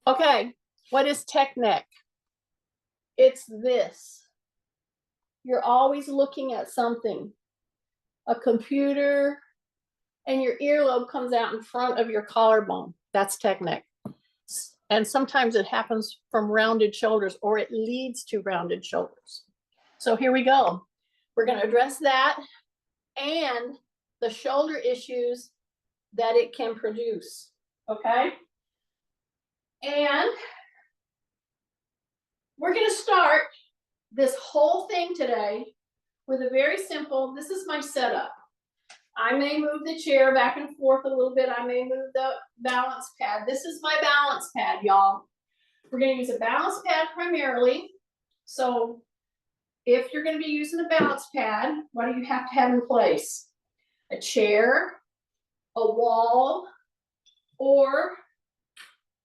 Okay, what is tech neck? It's this. You're always looking at something, a computer, and your earlobe comes out in front of your collarbone. That's tech neck. And sometimes it happens from rounded shoulders, or it leads to rounded shoulders. So here we go. We're going to address that and the shoulder issues that it can produce. Okay? And we're going to start this whole thing today with a very simple, this is my setup. I may move the chair back and forth a little bit. I may move the balance pad. This is my balance pad, y'all. We're going to use a balance pad primarily. So if you're going to be using a balance pad, what do you have to have in place? A chair, a wall, or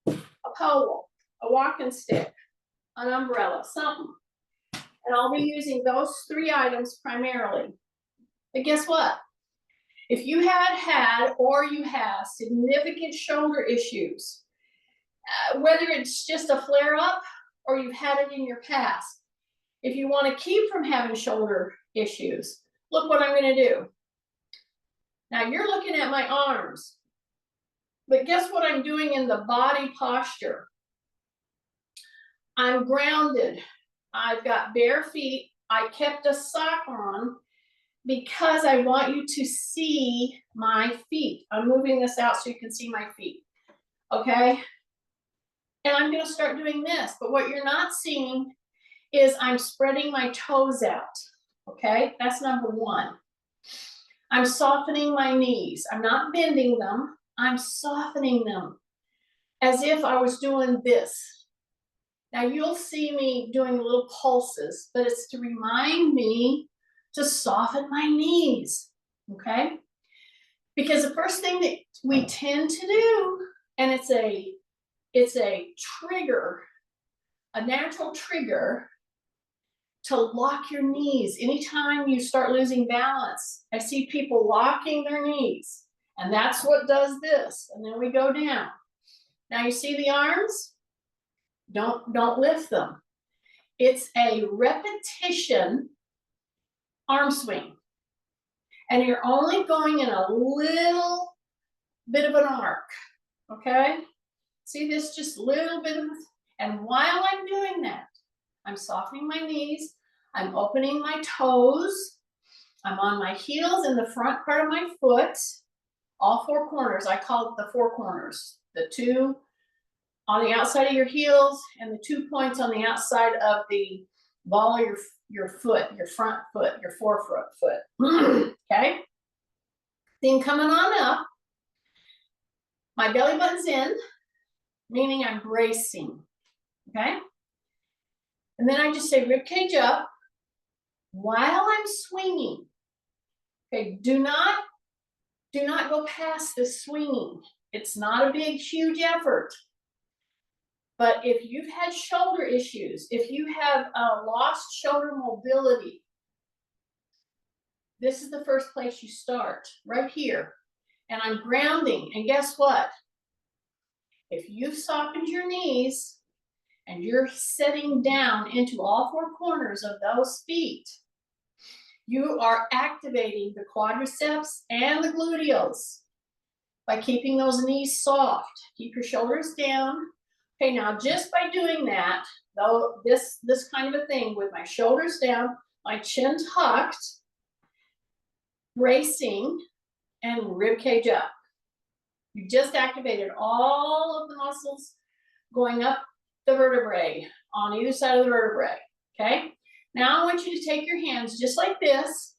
a pole, a walking stick, an umbrella, something. And I'll be using those three items primarily. But guess what? If you had or you have significant shoulder issues, whether it's just a flare-up or you've had it in your past, if you want to keep from having shoulder issues, look what I'm going to do. Now you're looking at my arms, but guess what I'm doing in the body posture? I'm grounded. I've got bare feet. I kept a sock on because I want you to see my feet. I'm moving this out so you can see my feet, okay? And I'm gonna start doing this, but what you're not seeing is I'm spreading my toes out, okay? That's number one. I'm softening my knees. I'm not bending them, I'm softening them as if I was doing this. Now you'll see me doing little pulses, but it's to remind me to soften my knees, okay? Because the first thing that we tend to do, and it's a trigger, a natural trigger to lock your knees. Anytime you start losing balance, I see people locking their knees, and that's what does this. And then we go down. Now you see the arms? Don't lift them. It's a repetition arm swing. And you're only going in a little bit of an arc, okay? See this, just a little bit of, and while I'm doing that, I'm softening my knees, I'm opening my toes, I'm on my heels in the front part of my foot, all four corners. I call it the four corners. The two on the outside of your heels and the 2 points on the outside of the ball of your foot, your front foot, your forefoot foot. Okay? Then coming on up, my belly button's in, meaning I'm bracing. Okay? And then I just say rib cage up while I'm swinging. Okay, do not go past the swinging. It's not a big, huge effort. But if you've had shoulder issues, if you have lost shoulder mobility, this is the first place you start, right here. And I'm grounding, and guess what? If you've softened your knees and you're sitting down into all four corners of those feet, you are activating the quadriceps and the gluteals by keeping those knees soft. Keep your shoulders down. Okay, now just by doing that, though, this kind of a thing with my shoulders down, my chin tucked, bracing, and rib cage up. You just activated all of the muscles going up the vertebrae on either side of the vertebrae, okay? Now I want you to take your hands just like this.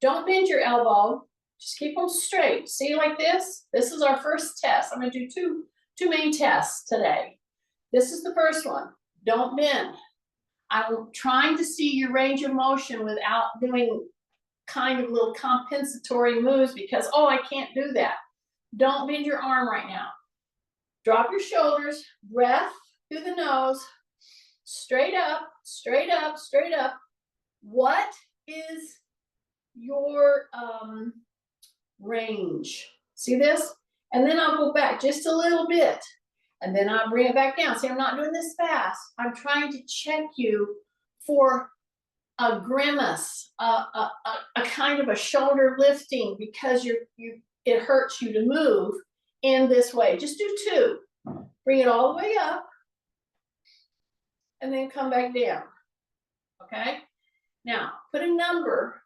Don't bend your elbow, just keep them straight. See, like this? This is our first test. I'm gonna do two main tests today. This is the first one. Don't bend. I'm trying to see your range of motion without doing kind of little compensatory moves because, oh, I can't do that. Don't bend your arm right now. Drop your shoulders, breath through the nose, straight up, straight up, straight up. What is your range? See this? And then I'll go back just a little bit. And then I'll bring it back down. See, I'm not doing this fast. I'm trying to check you for a grimace, a kind of a shoulder lifting because it hurts you to move in this way. Just do 2. Bring it all the way up and then come back down. Okay? Now, put a number,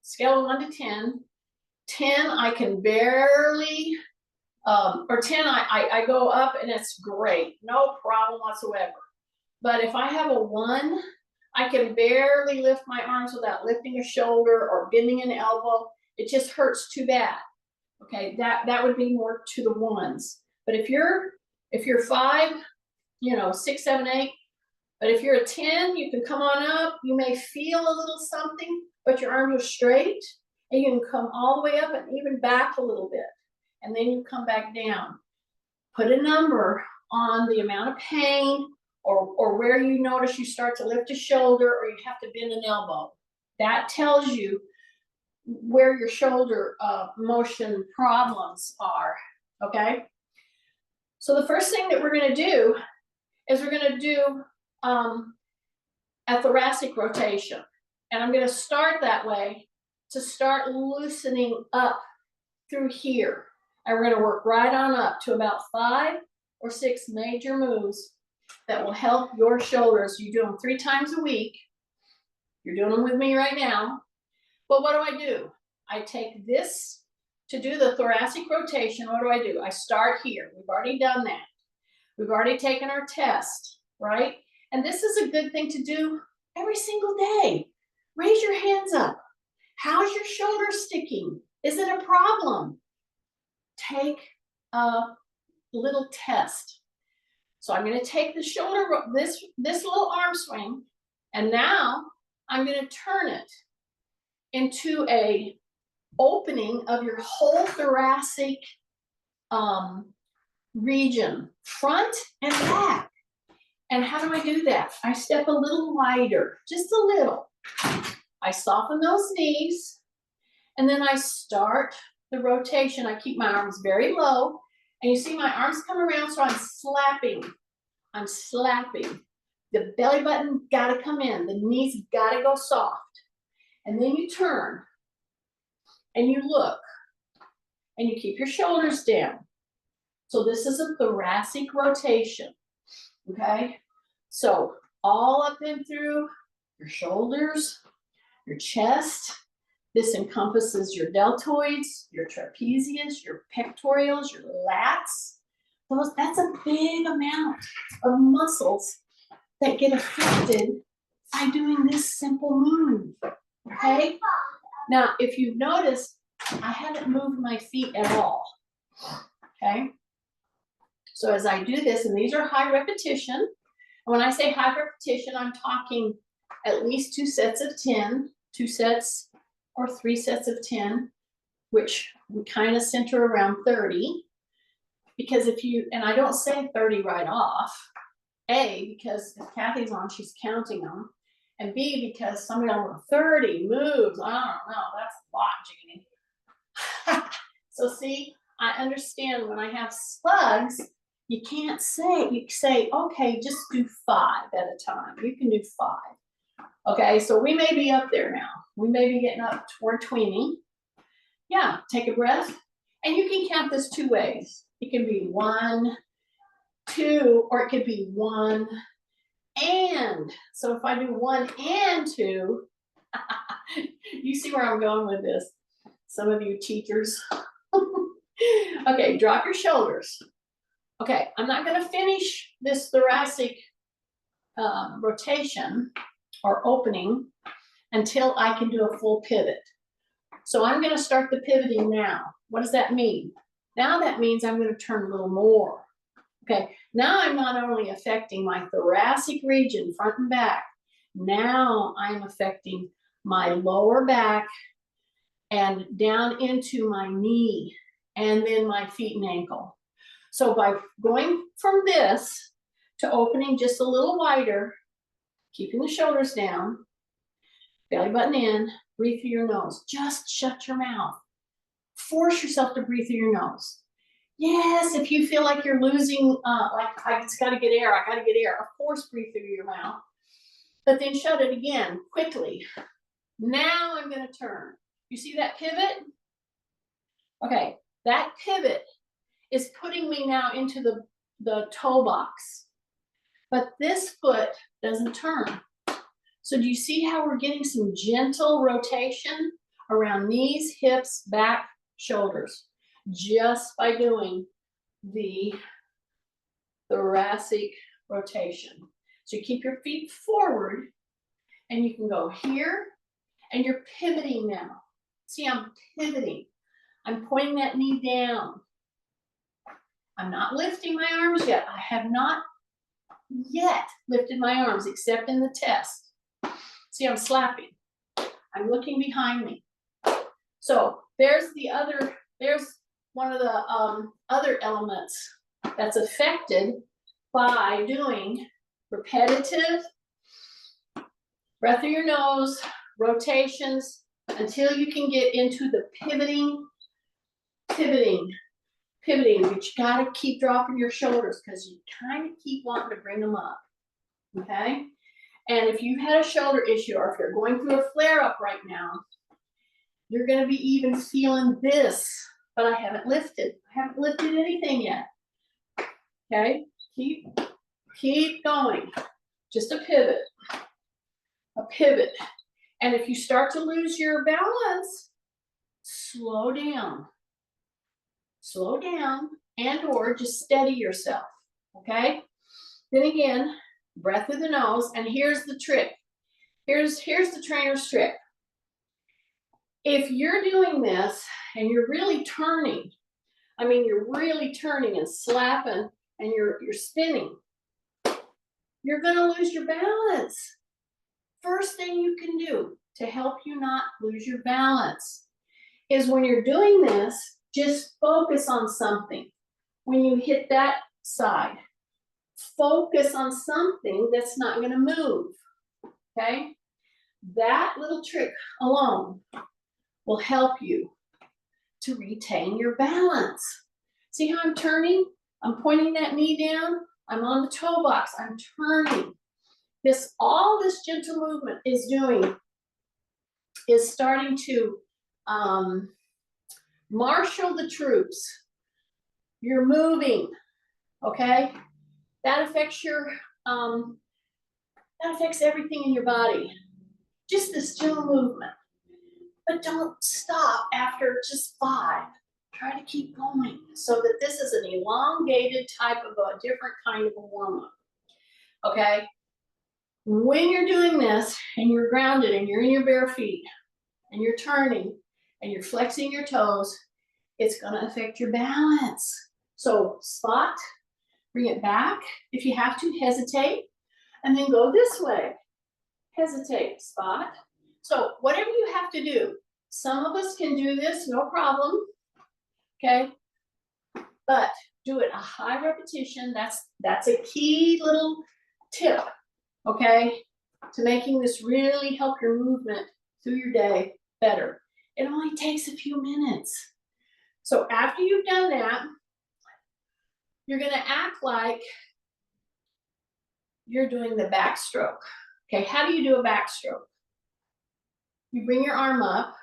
scale of 1 to 10. 10, I can barely, or 10, I go up and it's great. No problem whatsoever. But if I have a 1, I can barely lift my arms without lifting a shoulder or bending an elbow. It just hurts too bad. Okay, that would be more to the 1s. But if you're 5, 6, 7, 8, but if you're a 10, you can come on up. You may feel a little something, but your arms are straight, and you can come all the way up and even back a little bit. And then you come back down. Put a number on the amount of pain or where you notice you start to lift a shoulder or you have to bend an elbow. That tells you where your shoulder motion problems are, okay? So the first thing that we're gonna do is we're gonna do a thoracic rotation. And I'm gonna start that way to start loosening up through here. And we're gonna work right on up to about 5 or 6 major moves that will help your shoulders. You do them 3 times a week. You're doing them with me right now. But what do? I take this to do the thoracic rotation. What do? I start here. We've already done that. We've already taken our test, right? And this is a good thing to do every single day. Raise your hands up. How's your shoulder sticking? Is it a problem? Take a little test. So I'm going to take the shoulder, this little arm swing, and now I'm going to turn it into a opening of your whole thoracic region, front and back. And how do I do that? I step a little wider, just a little. I soften those knees, and then I start the rotation. I keep my arms very low, and you see my arms come around, so I'm slapping. I'm slapping. The belly button gotta come in. The knees gotta go soft. And then you turn, and you look, and you keep your shoulders down. So this is a thoracic rotation, okay? So all up and through your shoulders, your chest. This encompasses your deltoids, your trapezius, your pectorals, your lats. That's a big amount of muscles that get affected by doing this simple move, okay? Now, if you've noticed, I haven't moved my feet at all, okay? So as I do this, and these are high repetition, and when I say high repetition, I'm talking at least 2 sets of 10, 2 sets or 3 sets of 10, which we kind of center around 30. Because and I don't say 30 right off, A, because if Kathy's on, she's counting them, and B, because somebody will 30 moves, I don't know, that's a lot, Jeannie. So see, I understand when I have slugs, you can't say, you say, okay, just do 5 at a time. You can do 5. Okay, so we may be up there now. We may be getting up toward 20. Yeah, take a breath. And you can count this 2 ways. It can be 1, 2, or it could be 1 and. So if I do 1 and 2, you see where I'm going with this. Some of you teachers. Okay, drop your shoulders. Okay, I'm not going to finish this thoracic rotation or opening until I can do a full pivot. So I'm going to start the pivoting now. What does that mean? Now that means I'm going to turn a little more. Okay, now I'm not only affecting my thoracic region, front and back, now I'm affecting my lower back and down into my knee and then my feet and ankle. So by going from this to opening just a little wider, keeping the shoulders down, belly button in, breathe through your nose. Just shut your mouth. Force yourself to breathe through your nose. Yes, if you feel like you're losing, like I just got to get air, I got to get air. Of course, breathe through your mouth, but then shut it again quickly. Now I'm going to turn. You see that pivot? Okay, that pivot is putting me now into the toe box, but this foot doesn't turn. So do you see how we're getting some gentle rotation around knees, hips, back, shoulders, just by doing the thoracic rotation? So you keep your feet forward and you can go here and you're pivoting now. See, I'm pivoting. I'm pointing that knee down. I'm not lifting my arms yet. I have not yet lifted my arms except in the test. See, I'm slapping. I'm looking behind me. So there's one of the other elements that's affected by doing repetitive breath through your nose, rotations, until you can get into the pivoting, but you gotta keep dropping your shoulders because you kind of keep wanting to bring them up, okay? And if you've had a shoulder issue or if you're going through a flare-up right now, you're gonna be even feeling this, but I haven't lifted anything yet, okay? Keep going, just a pivot. And if you start to lose your balance, slow down and or just steady yourself, okay? Then again, breath through the nose, and here's the trick. Here's the trainer's trick. If you're doing this and you're really turning, you're really turning and slapping and you're spinning, you're gonna lose your balance. First thing you can do to help you not lose your balance is when you're doing this, just focus on something. When you hit that side, focus on something that's not going to move, okay? That little trick alone will help you to retain your balance. See how I'm turning? I'm pointing that knee down. I'm on the toe box. I'm turning. All this gentle movement is starting to marshal the troops. You're moving, okay? That affects everything in your body. Just this gentle movement. But don't stop after just 5. Try to keep going so that this is an elongated type of a different kind of a warm-up, okay? When you're doing this and you're grounded and you're in your bare feet and you're turning and you're flexing your toes, it's gonna affect your balance. So spot, bring it back. If you have to, hesitate, and then go this way. Hesitate, spot. So whatever you have to do, some of us can do this, no problem, okay? But do it a high repetition. That's a key little tip, okay? To making this really help your movement through your day better. It only takes a few minutes. So after you've done that, you're gonna act like you're doing the backstroke. Okay, how do you do a backstroke? You bring your arm up,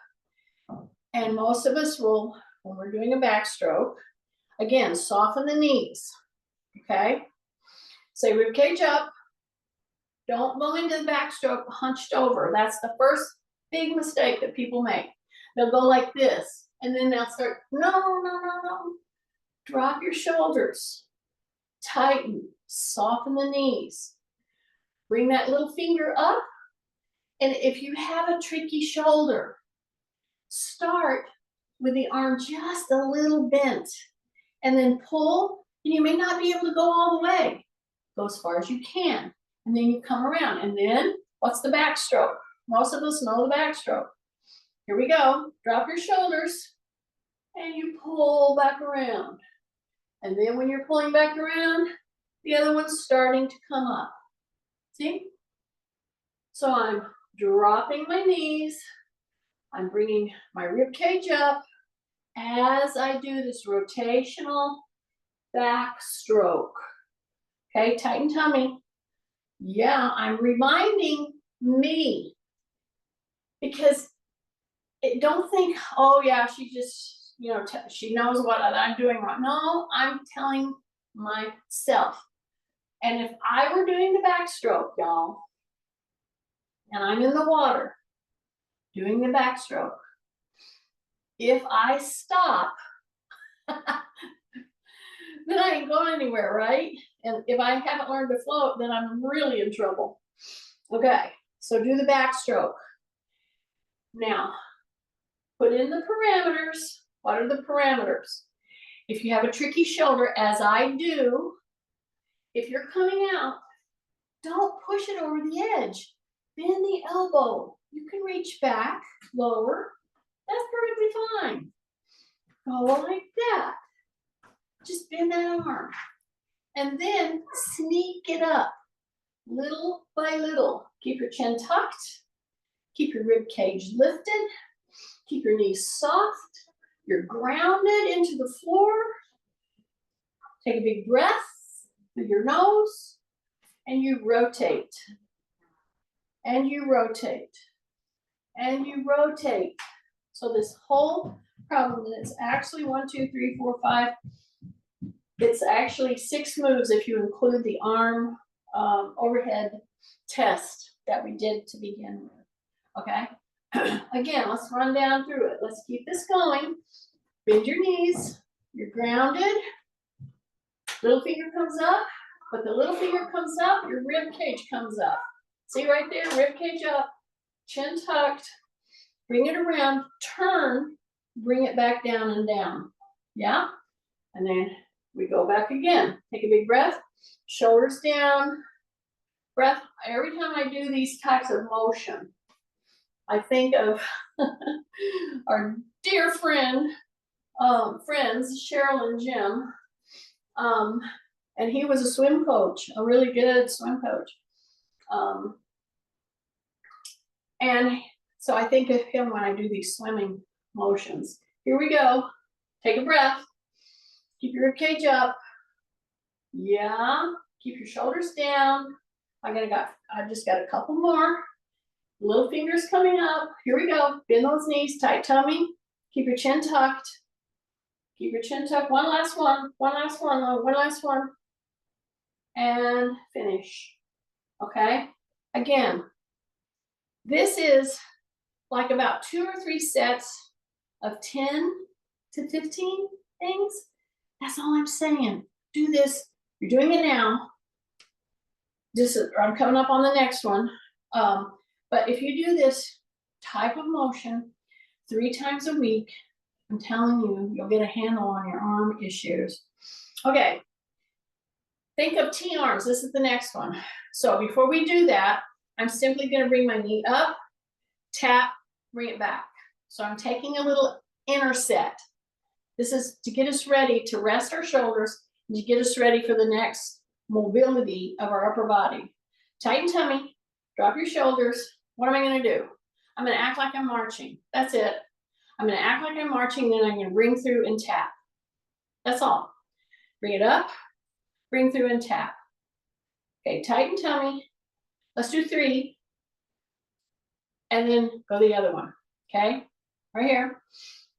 and most of us will, when we're doing a backstroke, again, soften the knees, okay? Say ribcage up. Don't go into the backstroke hunched over. That's the first big mistake that people make. They'll go like this, and then they'll start, no. Drop your shoulders, tighten, soften the knees. Bring that little finger up, and if you have a tricky shoulder, start with the arm just a little bent, and then pull, and you may not be able to go all the way. Go as far as you can, and then you come around, and then what's the backstroke? Most of us know the backstroke. Here we go. Drop your shoulders, and you pull back around. And then when you're pulling back around, the other one's starting to come up. See? So I'm dropping my knees. I'm bringing my rib cage up as I do this rotational backstroke. Okay, tighten tummy. Yeah, I'm reminding me, because don't think, oh yeah, she just, you know, she knows what I'm doing wrong. No, I'm telling myself. And if I were doing the backstroke, y'all, and I'm in the water doing the backstroke, if I stop, then I ain't going anywhere, right? And if I haven't learned to float, then I'm really in trouble. Okay, so do the backstroke. Now, put in the parameters. What are the parameters? If you have a tricky shoulder, as I do, if you're coming out, don't push it over the edge. Bend the elbow. You can reach back, lower. That's perfectly fine. Go like that. Just bend that arm. And then sneak it up, little by little. Keep your chin tucked. Keep your rib cage lifted. Keep your knees soft. You're grounded into the floor. Take a big breath through your nose, and you rotate. And you rotate. And you rotate. So this whole problem, and it's actually 1, 2, 3, 4, 5. It's actually 6 moves if you include the arm overhead test that we did to begin with. Okay. Again, let's run down through it. Let's keep this going. Bend your knees. You're grounded. Little finger comes up. But the little finger comes up, your rib cage comes up. See right there, rib cage up, chin tucked. Bring it around, turn, bring it back down and down. Yeah? And then we go back again. Take a big breath, shoulders down, breath. Every time I do these types of motion, I think of our dear friends, Cheryl and Jim. And he was a swim coach, a really good swim coach. And so I think of him when I do these swimming motions. Here we go. Take a breath. Keep your rib cage up. Yeah. Keep your shoulders down. I just got a couple more. Little fingers coming up. Here we go. Bend those knees, tight tummy. Keep your chin tucked. Keep your chin tucked. One last one. One last one. One last one. And finish. Okay? Again, this is like about 2 or 3 sets of 10 to 15 things. That's all I'm saying. Do this. You're doing it now. I'm coming up on the next one. But if you do this type of motion 3 times a week, I'm telling you, you'll get a handle on your arm issues. Okay. Think of T-arms. This is the next one. So before we do that, I'm simply going to bring my knee up, tap, bring it back. So I'm taking a little inner set. This is to get us ready to rest our shoulders and to get us ready for the next mobility of our upper body. Tighten tummy, drop your shoulders. What am I going to do? I'm going to act like I'm marching. That's it. I'm going to act like I'm marching, then I'm going to bring through and tap. That's all. Bring it up, bring through and tap. Okay, tighten tummy. Let's do 3. And then go the other one. Okay, right here.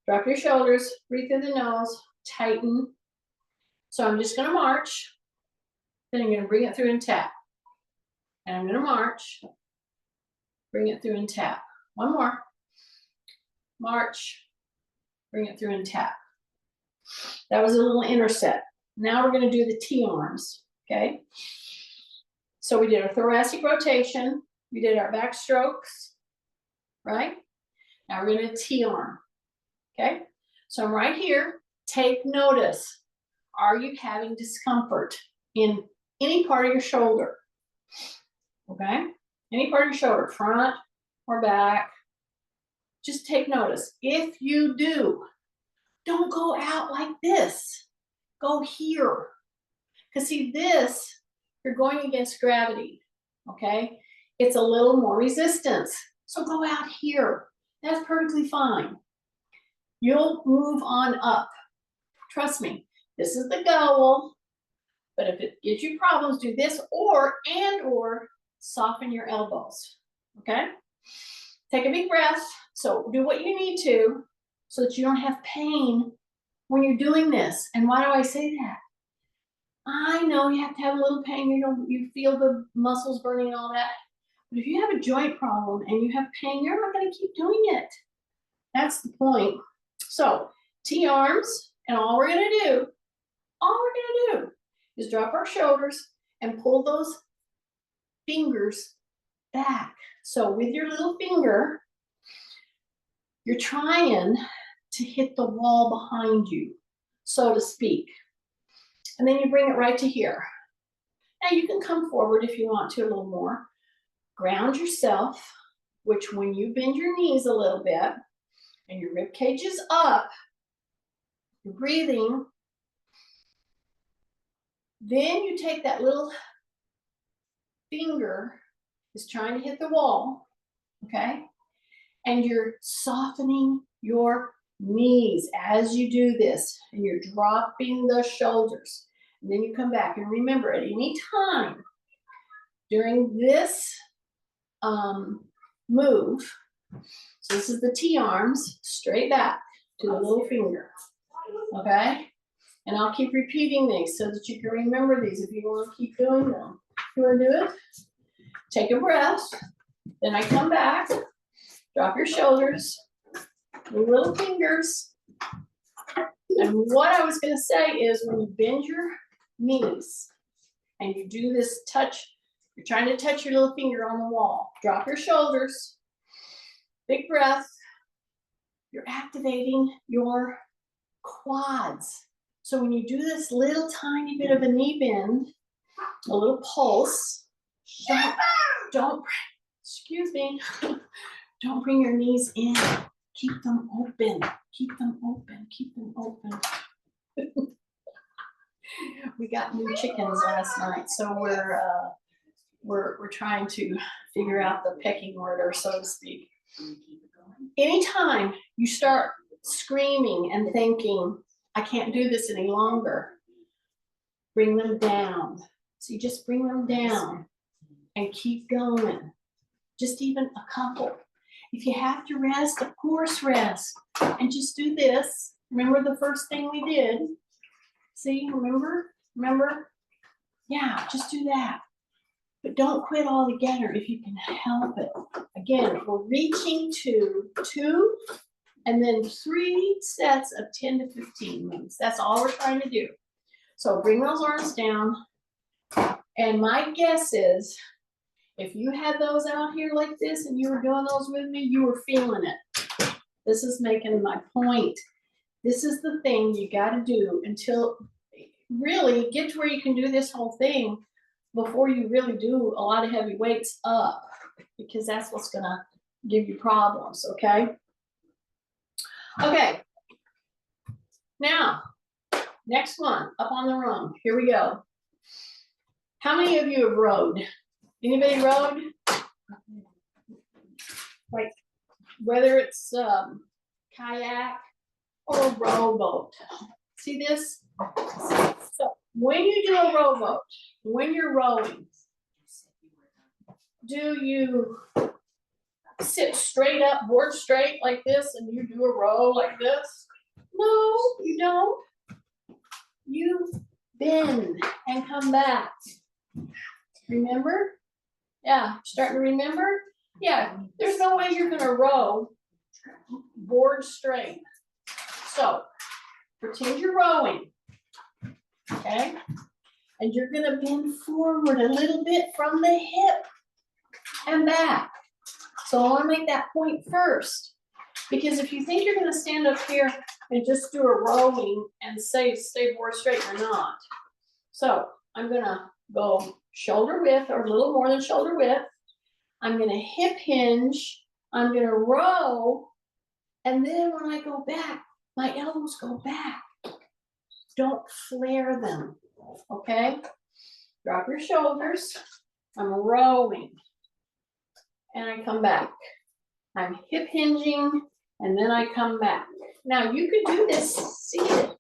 Drop your shoulders, breathe through the nose, tighten. So I'm just going to march. Then I'm going to bring it through and tap. And I'm going to march, bring it through and tap. One more. March, bring it through and tap. That was a little inner set. Now we're going to do the T-arms, okay? So we did our thoracic rotation. We did our back strokes, right? Now we're going to T-arm, okay? So I'm right here. Take notice. Are you having discomfort in any part of your shoulder? Okay? Any part of your shoulder, front or back. Just take notice. If you do, don't go out like this. Go here. Because see this, you're going against gravity, okay? It's a little more resistance. So go out here. That's perfectly fine. You'll move on up. Trust me, This is the goal. But if it gives you problems, do this or soften your elbows. Okay? Take a big breath. So do what you need to so that you don't have pain when you're doing this. And why do I say that? I know you have to have a little pain. You feel the muscles burning and all that. But if you have a joint problem and you have pain, you're not going to keep doing it. That's the point. So T-arms, and all we're going to do is drop our shoulders and pull those fingers back. So with your little finger, you're trying to hit the wall behind you, so to speak. And then you bring it right to here. Now you can come forward if you want to a little more. Ground yourself, which when you bend your knees a little bit and your rib cage is up, you're breathing. Then you take that little finger is trying to hit the wall, okay? And you're softening your knees as you do this, and you're dropping the shoulders. And then you come back, and remember, at any time during this move, so this is the T-arms, straight back to the little finger, okay? And I'll keep repeating these so that you can remember these if you want to keep doing them. You want to do it? Take a breath, then I come back, drop your shoulders, your little fingers. And what I was going to say is when you bend your knees and you do this touch, you're trying to touch your little finger on the wall. Drop your shoulders, big breath. You're activating your quads. So when you do this little tiny bit of a knee bend, a little pulse, don't excuse me, don't bring your knees in. Keep them open, keep them open, keep them open. We got new chickens last night, so we're trying to figure out the pecking order, so to speak. Anytime you start screaming and thinking, I can't do this any longer, bring them down. So you just bring them down and keep going. Just even a couple. If you have to rest, of course rest. And just do this. Remember the first thing we did? See, remember? Remember? Yeah, just do that. But don't quit altogether if you can help it. Again, we're reaching to 2 and then 3 sets of 10 to 15 moves. That's all we're trying to do. So bring those arms down. And my guess is, if you had those out here like this and you were doing those with me, you were feeling it. This is making my point. This is the thing you got to do until really get to where you can do this whole thing before you really do a lot of heavy weights up, because that's what's going to give you problems, okay? Okay. Now, next one, up on the rung. Here we go. How many of you have rowed? Anybody rowed? Like, whether it's kayak or rowboat. See this? So when you do a rowboat, when you're rowing, do you sit straight up, board straight like this, and you do a row like this? No, you don't. You bend and come back. Remember? Yeah, starting to remember? Yeah, there's no way you're gonna row board straight. So pretend you're rowing, okay? And you're gonna bend forward a little bit from the hip and back. So I wanna make that point first, because if you think you're gonna stand up here and just do a rowing and say stay board straight, you're not. So I'm gonna go shoulder width or a little more than shoulder width. I'm gonna hip hinge, I'm gonna row, and then when I go back, my elbows go back. Don't flare them, okay? Drop your shoulders, I'm rowing, and I come back. I'm hip hinging, and then I come back. Now you could do this seated.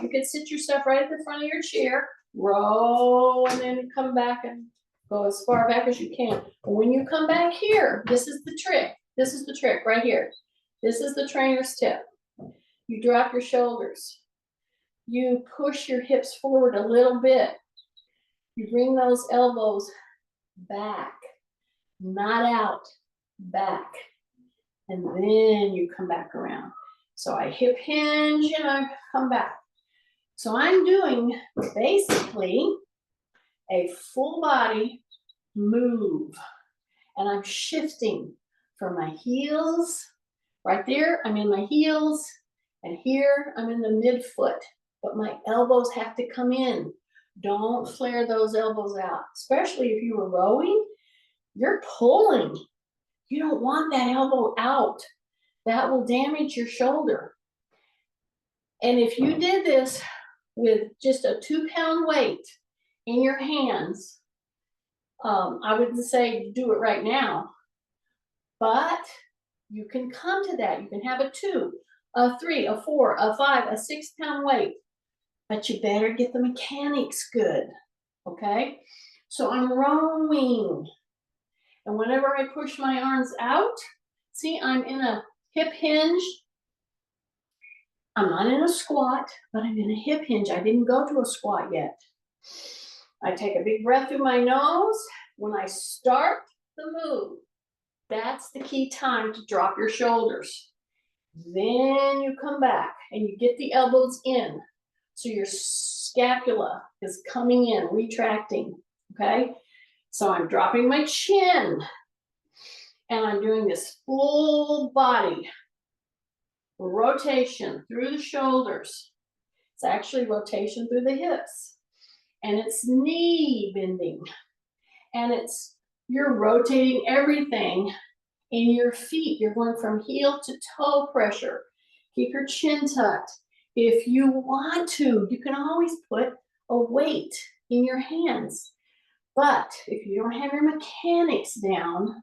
You can sit yourself right at the front of your chair, row, and then come back and go as far back as you can. When you come back here, this is the trick. This is the trick right here. This is the trainer's tip. You drop your shoulders. You push your hips forward a little bit. You bring those elbows back, not out, back. And then you come back around. So I hip hinge and I come back. So I'm doing basically a full body move. And I'm shifting from my heels, right there, I'm in my heels, and here I'm in the midfoot. But my elbows have to come in. Don't flare those elbows out, especially if you were rowing, you're pulling. You don't want that elbow out. That will damage your shoulder. And if you did this with just a 2-pound weight in your hands, I wouldn't say do it right now, but you can come to that. You can have a 2, a 3, a 4, a 5, a 6-pound weight, but you better get the mechanics good, okay? So I'm rowing, and whenever I push my arms out, see, I'm in a hip hinge. I'm not in a squat, but I'm in a hip hinge. I didn't go to a squat yet. I take a big breath through my nose. When I start the move, that's the key time to drop your shoulders. Then you come back and you get the elbows in. So your scapula is coming in, retracting, okay? So I'm dropping my chin and I'm doing this full body rotation through the shoulders. It's actually rotation through the hips. And it's knee bending. And you're rotating everything in your feet. You're going from heel to toe pressure. Keep your chin tucked. If you want to, you can always put a weight in your hands. But if you don't have your mechanics down,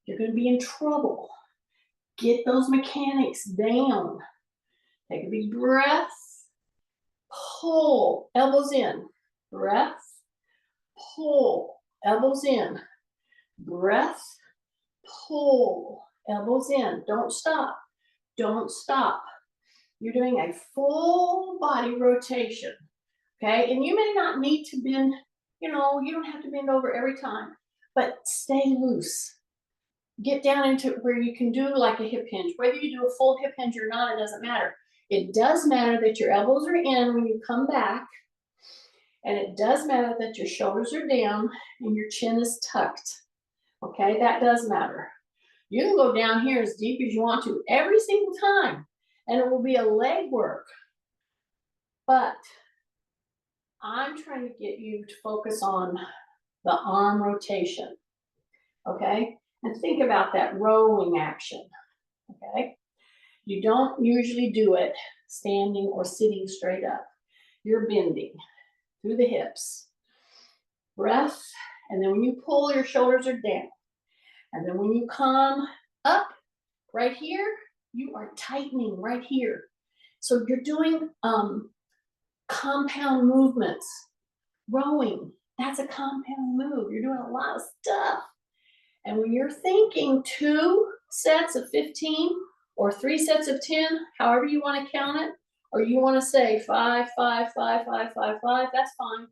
you're going to be in trouble. Get those mechanics down. Take a big breath. Pull, elbows in. Breath. Pull, elbows in. Breath. Pull, elbows in. Don't stop. Don't stop. You're doing a full body rotation, okay? And you may not need to bend, you don't have to bend over every time, but stay loose. Get down into where you can do like a hip hinge. Whether you do a full hip hinge or not, it doesn't matter. It does matter that your elbows are in when you come back, and it does matter that your shoulders are down and your chin is tucked, okay? That does matter. You can go down here as deep as you want to every single time, and it will be a leg work. But I'm trying to get you to focus on the arm rotation, okay? And think about that rowing action, okay? You don't usually do it standing or sitting straight up. You're bending through the hips. Breath, and then when you pull, your shoulders are down. And then when you come up right here, you are tightening right here. So you're doing compound movements. Rowing, that's a compound move. You're doing a lot of stuff. And when you're thinking 2 sets of 15 or 3 sets of 10, however you want to count it, or you want to say 5, 5, 5, 5, 5, 5, that's fine.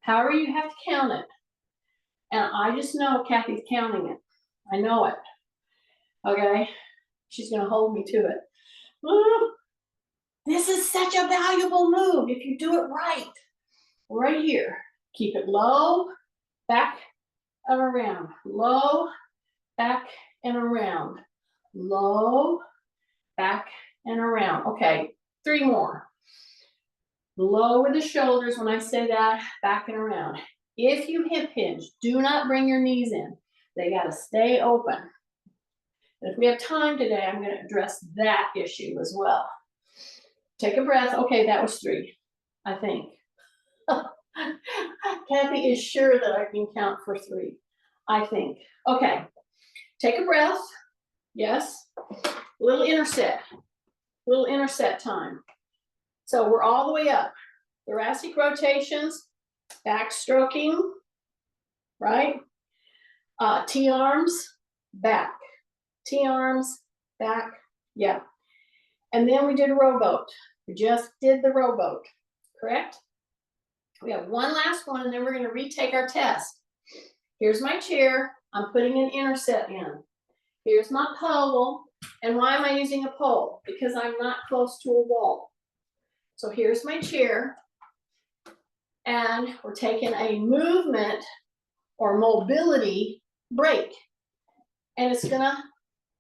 However you have to count it. And I just know Kathy's counting it. I know it. Okay? She's going to hold me to it. Ooh, this is such a valuable move if you do it right. Right here. Keep it low, back and around. Low, back and around. Low, back and around. Okay, 3 more. Lower the shoulders when I say that, back and around. If you hip hinge, do not bring your knees in. They got to stay open. And if we have time today, I'm going to address that issue as well. Take a breath. Okay, that was 3, I think. Kathy is sure that I can count for 3, I think. Okay, take a breath. Yes. Little interset time. So we're all the way up. Thoracic rotations, back stroking, right? T-arms, back. T-arms, back, yeah. And then we did a rowboat. We just did the rowboat, correct? We have one last one, and then we're gonna retake our test. Here's my chair. I'm putting an interset in. Here's my pole. And why am I using a pole? Because I'm not close to a wall. So here's my chair. And we're taking a movement or mobility break. And it's gonna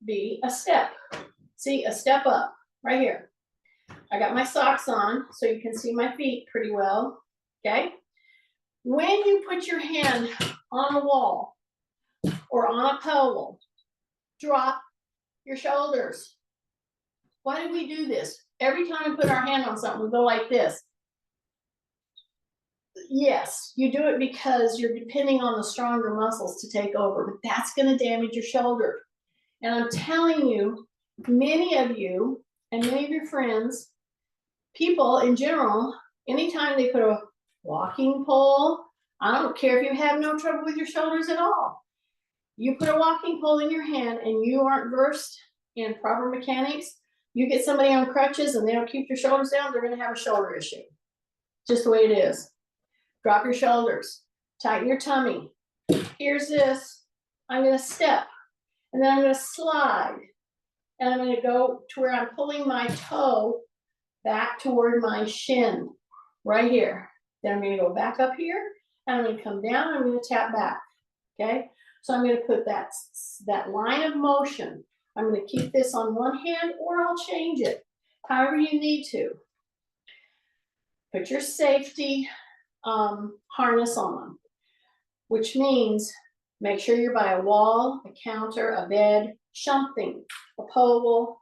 be a step. See, a step up right here. I got my socks on so you can see my feet pretty well, okay? When you put your hand on a wall or on a pole, drop your shoulders. Why do we do this? Every time we put our hand on something, we go like this. Yes, you do it because you're depending on the stronger muscles to take over, but that's going to damage your shoulder. And I'm telling you, many of you and many of your friends, people in general, anytime they put a walking pole, I don't care if you have no trouble with your shoulders at all. You put a walking pole in your hand and you aren't versed in proper mechanics, you get somebody on crutches and they don't keep their shoulders down, they're going to have a shoulder issue. Just the way it is. Drop your shoulders, tighten your tummy. Here's this. I'm going to step, and then I'm going to slide, and I'm going to go to where I'm pulling my toe back toward my shin, right here. Then I'm going to go back up here, and I'm going to come down, and I'm going to tap back, okay? So I'm going to put that line of motion. I'm going to keep this on one hand, or I'll change it, however you need to. Put your safety harness on, which means make sure you're by a wall, a counter, a bed, something, a pole,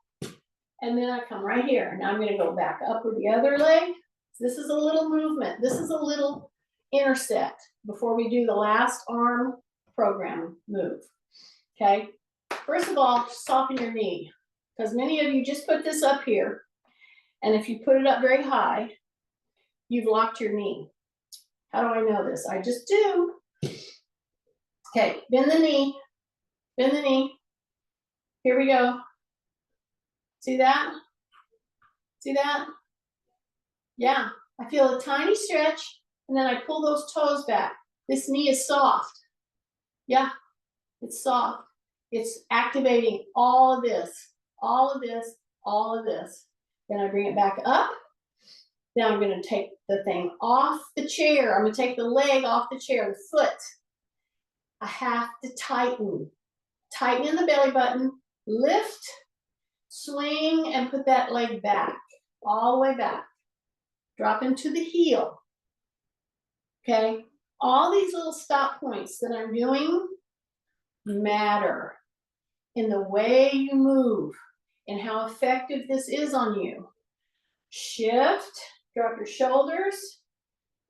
and then I come right here. Now I'm going to go back up with the other leg. This is a little movement. This is a little interset before we do the last arm program move. Okay. First of all, soften your knee, because many of you just put this up here, and if you put it up very high, you've locked your knee. How do I know this? I just do. Okay, bend the knee, bend the knee. Here we go. See that? See that? Yeah, I feel a tiny stretch, and then I pull those toes back. This knee is soft. Yeah, it's soft. It's activating all of this, all of this, all of this. Then I bring it back up. Now I'm going to take the thing off the chair. I'm going to take the leg off the chair, the foot. I have to tighten. Tighten in the belly button, lift, swing, and put that leg back, all the way back. Drop into the heel. Okay? All these little stop points that I'm doing matter in the way you move and how effective this is on you. Shift, drop your shoulders,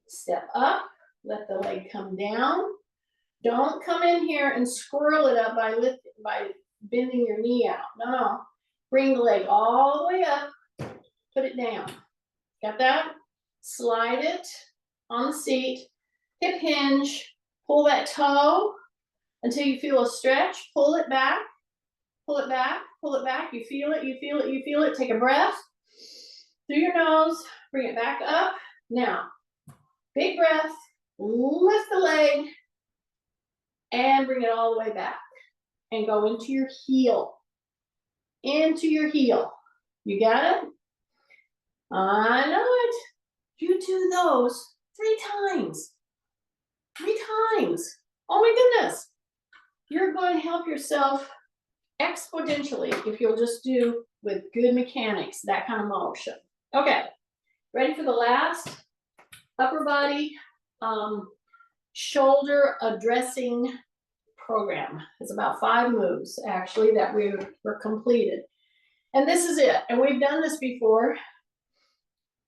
step up, let the leg come down. Don't come in here and squirrel it up by bending your knee out. No, no. Bring the leg all the way up, put it down. Got that? Slide it on the seat, hip hinge, pull that toe until you feel a stretch, pull it back, pull it back, pull it back. You feel it, you feel it, you feel it. Take a breath through your nose, bring it back up. Now, big breath, lift the leg, and bring it all the way back. And go into your heel. Into your heel. You got it? I know it. You do those 3 times. 3 times. Oh my goodness. You're going to help yourself exponentially if you'll just do with good mechanics, that kind of motion. Okay. Ready for the last upper body shoulder addressing program. It's about 5 moves actually that were completed. And this is it. And we've done this before.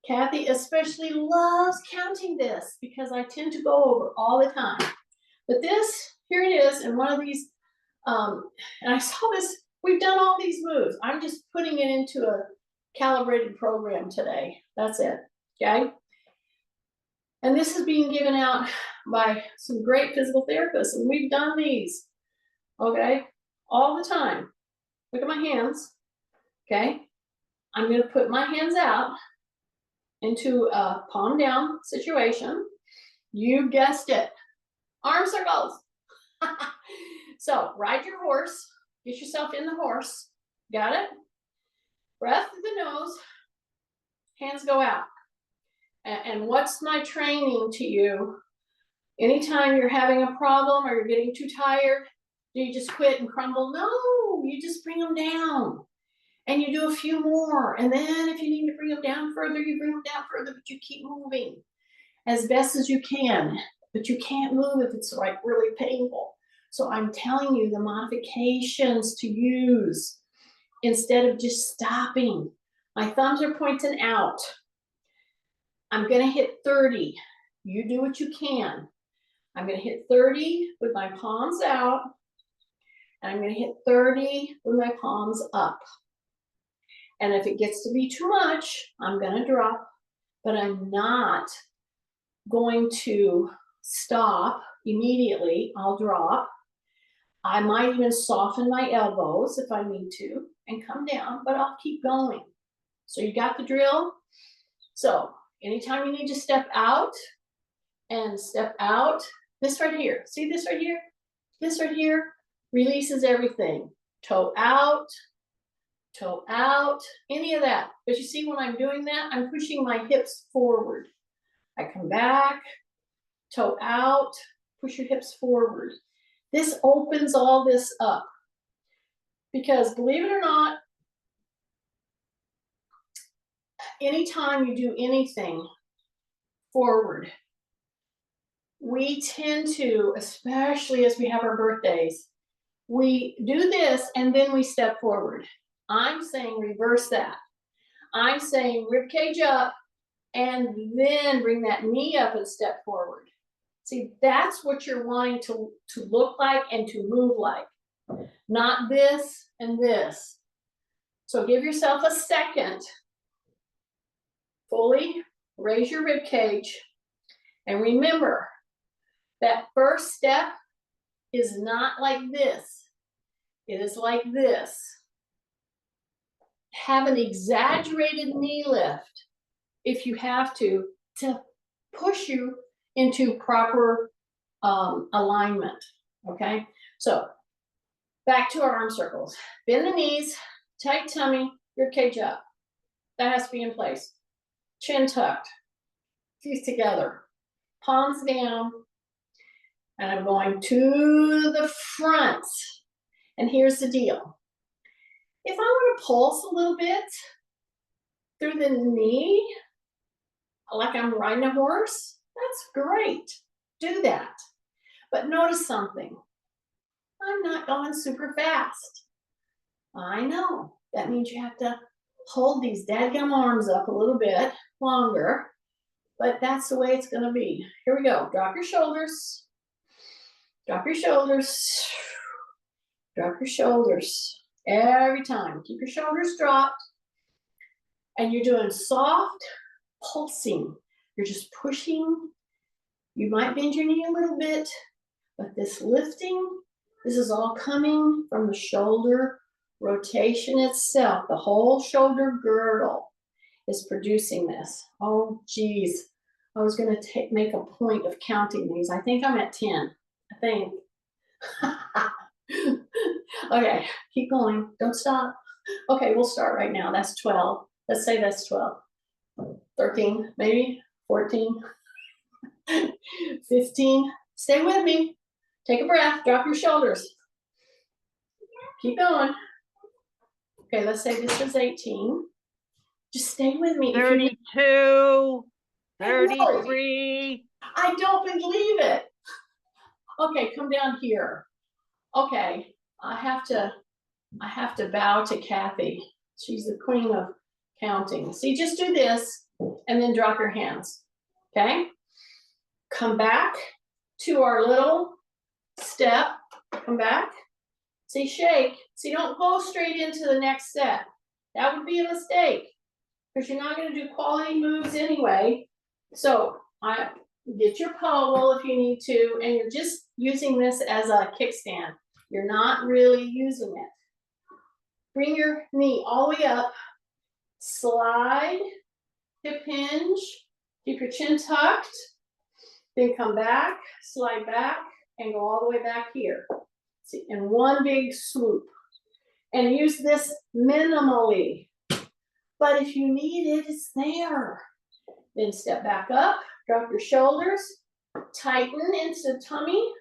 Kathy especially loves counting this because I tend to go over all the time. But this, here it is in one of these, and I saw this, we've done all these moves. I'm just putting it into calibrated program today. That's it, okay? And this is being given out by some great physical therapists, and we've done these, okay, all the time. Look at my hands, okay? I'm gonna put my hands out into a palm down situation. You guessed it, arm circles. So ride your horse, get yourself in the horse, got it? Breath through the nose, hands go out. And what's my training to you? Anytime you're having a problem or you're getting too tired, do you just quit and crumble? No, you just bring them down. And you do a few more. And then if you need to bring them down further, you bring them down further, but you keep moving as best as you can. But you can't move if it's like really painful. So I'm telling you the modifications to use instead of just stopping. My thumbs are pointing out. I'm gonna hit 30. You do what you can. I'm gonna hit 30 with my palms out, and I'm gonna hit 30 with my palms up. And if it gets to be too much, I'm gonna drop, but I'm not going to stop immediately. I'll drop. I might even soften my elbows if I need to and come down, but I'll keep going. So you got the drill? So anytime you need to step out and step out, this right here, see this right here? This right here releases everything. Toe out, any of that. But you see when I'm doing that, I'm pushing my hips forward. I come back, toe out, push your hips forward. This opens all this up. Because believe it or not, anytime you do anything forward, we tend to, especially as we have our birthdays, we do this and then we step forward. I'm saying reverse that. I'm saying rib cage up and then bring that knee up and step forward. See, that's what you're wanting to look like and to move like, not this and this. So give yourself a second. Fully raise your rib cage. And remember, that first step is not like this. It is like this. Have an exaggerated knee lift if you have to push you into proper alignment, okay? So back to our arm circles. Bend the knees, tight tummy, rib cage up. That has to be in place. Chin tucked, feet together, palms down, and I'm going to the front. And here's the deal. If I want to pulse a little bit through the knee, like I'm riding a horse, that's great. Do that. But notice something. I'm not going super fast. I know. That means you have to hold these dadgum arms up a little bit longer, but that's the way it's going to be. Here we go. Drop your shoulders. Drop your shoulders. Drop your shoulders. Every time. Keep your shoulders dropped. And you're doing soft pulsing. You're just pushing. You might bend your knee a little bit, but this lifting, this is all coming from the shoulder rotation itself. The whole shoulder girdle is producing this. Oh, geez. I was going to make a point of counting these. I think I'm at 10. I think. Okay, keep going. Don't stop. Okay, we'll start right now. That's 12. Let's say that's 12. 13, maybe 14, 15. Stay with me. Take a breath. Drop your shoulders. Keep going. Okay, let's say this is 18. Just stay with me. 32, 33. I don't believe it. Okay, come down here. Okay, I have to bow to Kathy. She's the queen of counting. See, just do this and then drop your hands. Okay? Come back to our little step. Come back. See, shake. See, don't go straight into the next step. That would be a mistake. because you're not gonna do quality moves anyway. So I get your pole if you need to, and you're just using this as a kickstand. You're not really using it. Bring your knee all the way up, slide, hip hinge, keep your chin tucked, then come back, slide back, and go all the way back here. See, in one big swoop. And use this minimally. But if you need it, it's there. Then step back up, drop your shoulders, tighten into the tummy.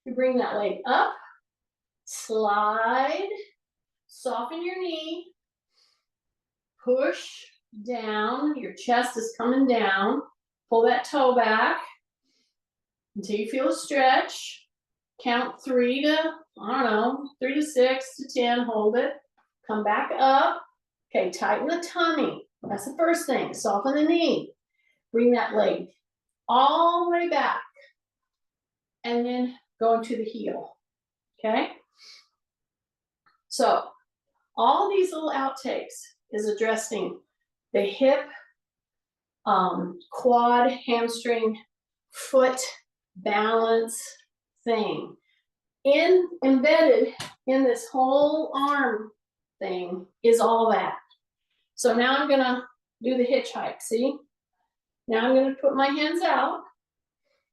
You bring that leg up, slide, soften your knee, push down, your chest is coming down, pull that toe back until you feel a stretch. Count 3 to, I don't know, 3 to 6 to 10, hold it, come back up. Okay, tighten the tummy. That's the first thing, soften the knee. Bring that leg all the way back and then go into the heel, okay? So all these little outtakes is addressing the hip, quad, hamstring, foot balance thing. Embedded in this whole arm thing is all that. So now I'm gonna do the hitchhike, see? Now I'm gonna put my hands out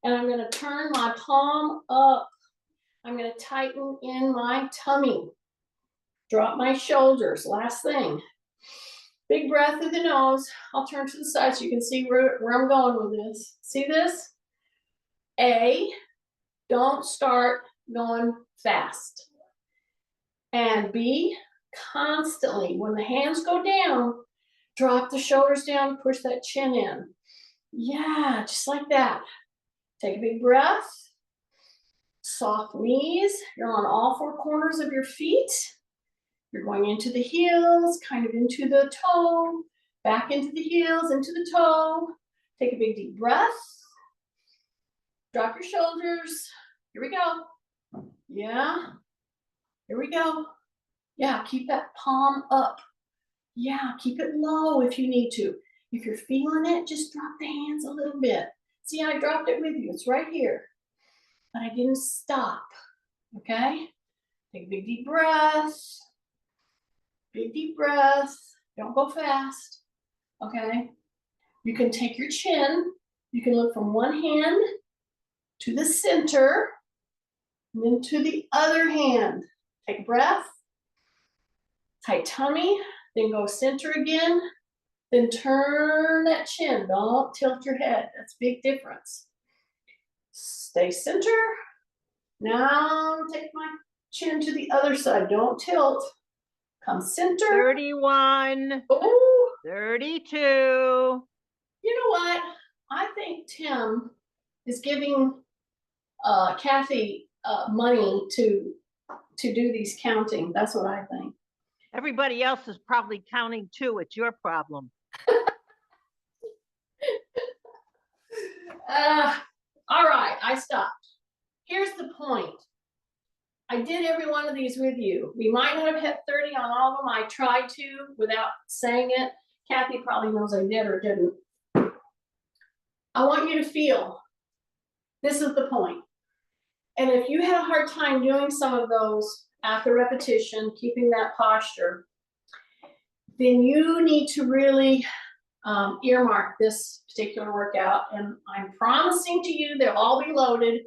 and I'm gonna turn my palm up. I'm gonna tighten in my tummy. Drop my shoulders, last thing. Big breath through the nose. I'll turn to the side so you can see where I'm going with this. See this? A, don't start going fast. And B, constantly, when the hands go down, drop the shoulders down, push that chin in. Yeah, just like that. Take a big breath. Soft knees. You're on all 4 corners of your feet. You're going into the heels, kind of into the toe, back into the heels, into the toe. Take a big deep breath. Drop your shoulders. Here we go. Yeah. Here we go. Yeah, keep that palm up. Yeah, keep it low if you need to. If you're feeling it, just drop the hands a little bit. See, I dropped it with you. It's right here. But I didn't stop. Okay? Take a big deep breath. Big deep breath. Don't go fast. Okay? You can take your chin. You can look from one hand to the center, and then to the other hand. Take a breath. Tight tummy. Then go center again. Then turn that chin. Don't tilt your head. That's a big difference. Stay center. Now take my chin to the other side. Don't tilt. Come center. 31. Oh. 32. You know what? I think Tim is giving Kathy money to do these counting. That's what I think. Everybody else is probably counting too. It's your problem. All right, I stopped. Here's the point. I did every one of these with you. We might not have hit 30 on all of them. I tried to without saying it. Kathy probably knows I did or didn't. I want you to feel. This is the point. And if you had a hard time doing some of those after repetition, keeping that posture, then you need to really earmark this particular workout. And I'm promising to you they'll all be loaded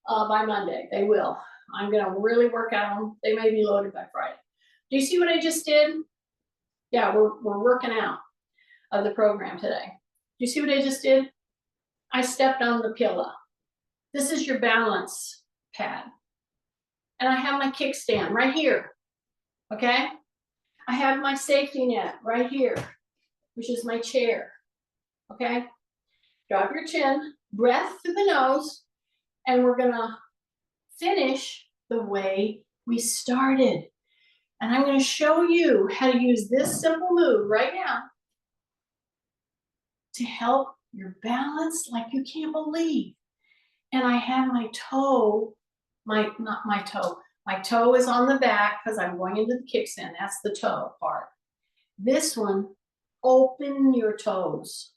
by Monday. They will. I'm going to really work out them. They may be loaded by Friday. Do you see what I just did? Yeah, we're working out of the program today. Do you see what I just did? I stepped on the pillow. This is your balance pad. And I have my kickstand right here. Okay? I have my safety net right here, which is my chair. Okay? Drop your chin, breath through the nose, and we're going to finish the way we started. And I'm going to show you how to use this simple move right now to help your balance like you can't believe. And I have my toe, my toe is on the back because I'm going into the kickstand. That's the toe part. This one open your toes.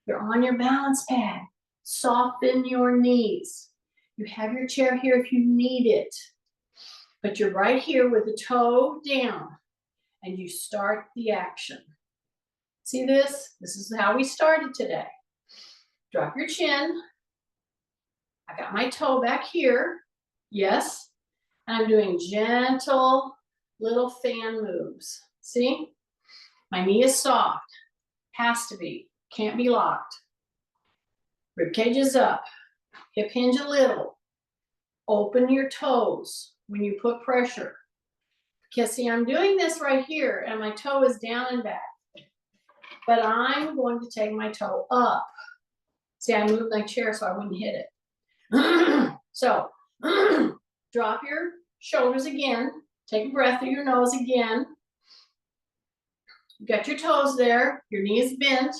You're on your balance pad. Soften your knees. You have your chair here if you need it. But you're right here with the toe down. And you start the action. See this? This is how we started today. Drop your chin. I got my toe back here. Yes. And I'm doing gentle little fan moves. See? My knee is soft. Has to be. Can't be locked. Rib cage is up. Hip hinge a little. Open your toes when you put pressure. Because see, I'm doing this right here and my toe is down and back. But I'm going to take my toe up. See, I moved my chair so I wouldn't hit it. So, drop your shoulders again. Take a breath through your nose again. You got your toes there. Your knee is bent.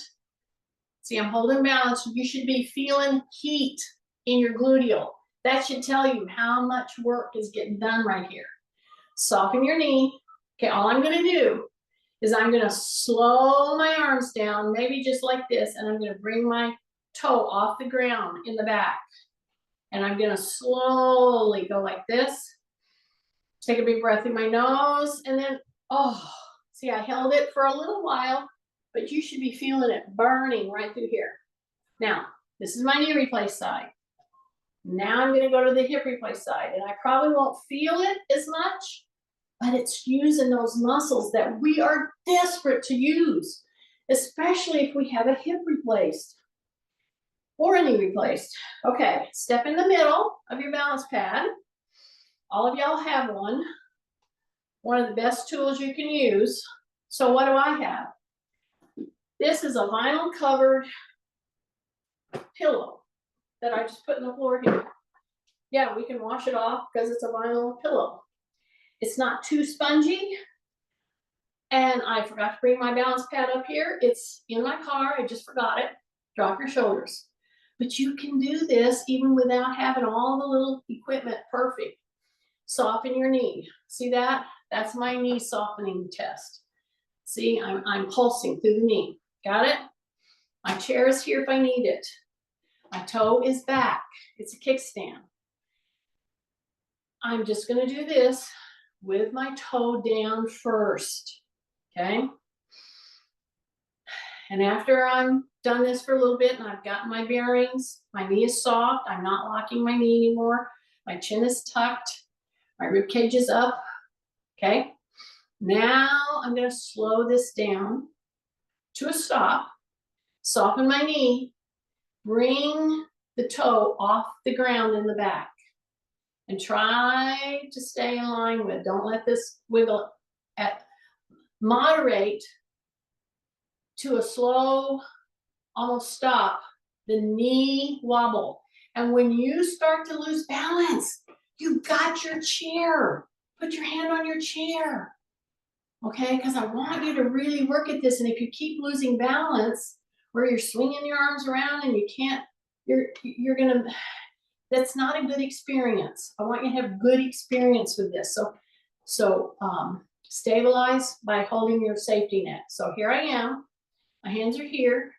See, I'm holding balance. You should be feeling heat in your gluteal. That should tell you how much work is getting done right here. Soften your knee. Okay, all I'm going to do is I'm going to slow my arms down, maybe just like this, and I'm going to bring my toe off the ground in the back. And I'm going to slowly go like this. Take a big breath through my nose, and then, oh, see, I held it for a little while, but you should be feeling it burning right through here. Now, this is my knee replace side. Now I'm going to go to the hip replace side, and I probably won't feel it as much, but it's using those muscles that we are desperate to use, especially if we have a hip replaced or a knee replaced. Okay, step in the middle of your balance pad. All of y'all have one. One of the best tools you can use. So what do I have? This is a vinyl covered pillow that I just put in the floor here. Yeah, we can wash it off because it's a vinyl pillow. It's not too spongy. And I forgot to bring my balance pad up here. It's in my car. I just forgot it. Drop your shoulders. But you can do this even without having all the little equipment perfect. Soften your knee. See that? That's my knee softening test. See, I'm pulsing through the knee. Got it? My chair is here if I need it. My toe is back. It's a kickstand. I'm just going to do this with my toe down first. Okay? And after I'm done this for a little bit and I've gotten my bearings, my knee is soft. I'm not locking my knee anymore. My chin is tucked. My rib cage is up. Okay? Now I'm going to slow this down to a stop. Soften my knee. Bring the toe off the ground in the back. And try to stay in line with. Don't let this wiggle. Moderate to a slow, almost stop, the knee wobble. And when you start to lose balance, you got your chair. Put your hand on your chair. Okay, because I want you to really work at this. And if you keep losing balance, where you're swinging your arms around and you can't, you're gonna, that's not a good experience. I want you to have good experience with this. So stabilize by holding your safety net. So here I am. My hands are here.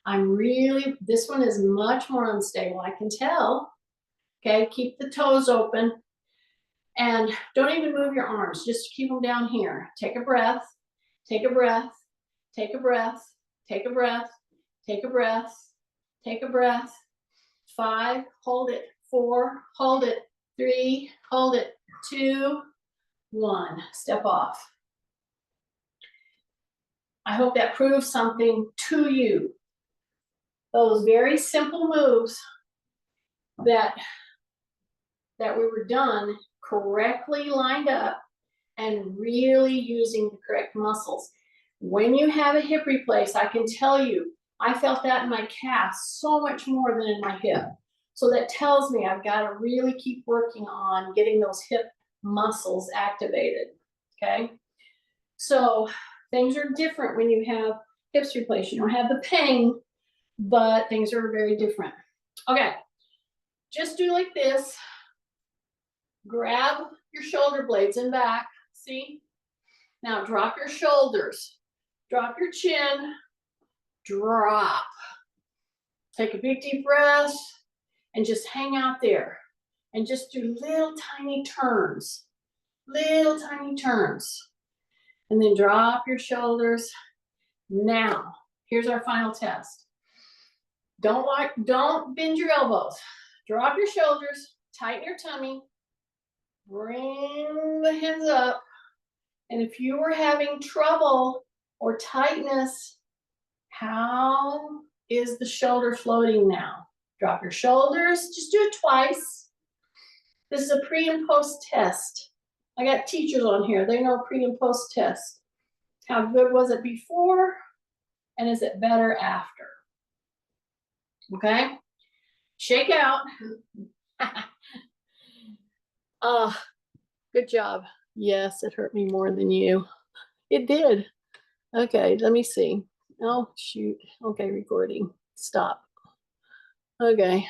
This one is much more unstable. I can tell. Okay, keep the toes open. And don't even move your arms. Just keep them down here. Take a breath. Take a breath. Take a breath. Take a breath. Take a breath. Take a breath. 5, hold it. 4, hold it. 3, hold it. 2, 1. Step off. I hope that proves something to you. Those very simple moves that we were done correctly lined up and really using the correct muscles. When you have a hip replace, I can tell you, I felt that in my calf so much more than in my hip. So that tells me I've got to really keep working on getting those hip muscles activated, okay? So things are different when you have hips replaced. You don't have the pain, but things are very different. Okay, just do like this. Grab your shoulder blades in back, see? Now drop your shoulders. Drop your chin, drop. Take a big deep breath and just hang out there and just do little tiny turns, little tiny turns. And then drop your shoulders. Now, here's our final test. Don't bend your elbows. Drop your shoulders, tighten your tummy, bring the hands up. And if you were having trouble or tightness, how is the shoulder floating now? Drop your shoulders, just do it twice. This is a pre and post test. I got teachers on here, they know pre and post test. How good was it before? And is it better after? Okay, shake out. Good job. Yes, it hurt me more than you. It did. Okay, let me see. Oh, shoot. Okay, recording. Stop. Okay.